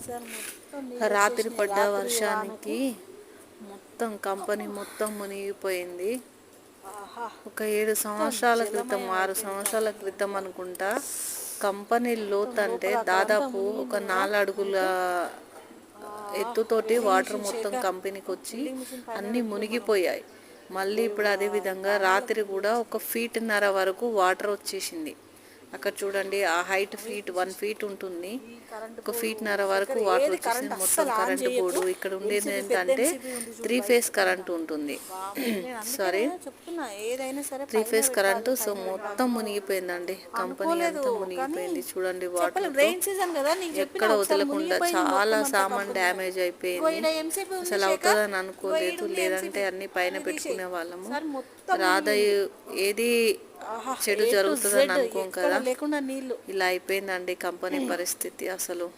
Sir మొత్తం నీళ్ళు రాత్రి వచ్చేసినాయి పడ్డ రాత్రి వానకి. వర్షానికి మొత్తం కంపెనీ మొత్తం మునిగిపోయింది. ఆహా, ఒక 7 మొత్తం సంవత్సరాల క్రితం, జలమయం 6 అయిపోయింది సంవత్సరాల కంపెనీ క్రితం అంతా. అనుకుంటా కంపెనీ మొత్తం లోతు అంటే లోపల అక్కడంతా దాదాపు ఒక మునిగింది కదా 4 అడుగుల హైట్. ఎత్తుతోటి వెల్డింగ్ వాటర్ మిషన్ మొత్తం షెడ్, కంపెనీకి వచ్చి వెల్డింగ్ మిషన్ పైన అన్నీ పెట్టలేము మనం. మునిగిపోయాయి. మళ్ళీ ఇప్పుడు దేవుడా, అదే విధంగా వానలకు రాత్రి నీళ్ళు కూడా ఒక వచ్చినాయి. ఫీట్‌న్నర వరకు వాటర్ వచ్చేసింది. అక్కడ చూడండి, ఆ హైట్ అవి ఫీట్ 1 తీసేసి ఫీట్ ఉంటుంది. ఈ కరెంటు ఒక పోలు ఫీట్‌న్నర వరకు దగ్గర వాటర్ ఏది వచ్చేసింది. కరెంట్ మొత్తం అస్సలు ఆన్ కరెంటు చేయకు. బోర్డు ఇక్కడ ఉండేది ఎంసీబీ పెద్ద ఏంటంటే ఎంసీబీ ఉంది చూడు 3 బయట ఫేస్ కింద. కరెంటు ఉంటుంది. వామ్మో, నేను అందుకే సారీ, నేను చెప్తున్నా ఏదైనా సరే 3 పైన ఫేస్ పెట్టాలి, కరెంటు. సో పైన మొత్తం పెట్టాలి. మునిగిపోయిందండి. కంపెనీ అనుకోలేదు అంతా కానీ మునిగిపోయింది. చూడండి చెప్పలేం, వాటర్‌తో రెయిన్ సీజన్ కదా. నీకు చెప్పిన ఎక్కడ ఒకసారి వదలకుండా మునిగిపోయింది చాలా మొత్తం అంతా సామాన్ కంపెనీ. డ్యామేజ్ ఇగో అయిపోయింది. ఈడ ఎంసీబీ ఉంది అసలు శేఖర్, అవుతుందని ఇగో అనుకోలేదు. ఈడుంది లేదంటే ఎంసీబీ, అన్ని పైన ఇది తీసేయి. పెట్టుకునే వాళ్ళము. సార్ మొత్తం రాధ మునిగింది. ఏది ఆహా, చెడు ఏ టు జరుగుతుందని జెడ్ అనుకోం ఎక్కడ కదా. లేకుండా నీళ్ళు. ఇలా అయిపోయిందండి కంపెనీ పరిస్థితి అసలు.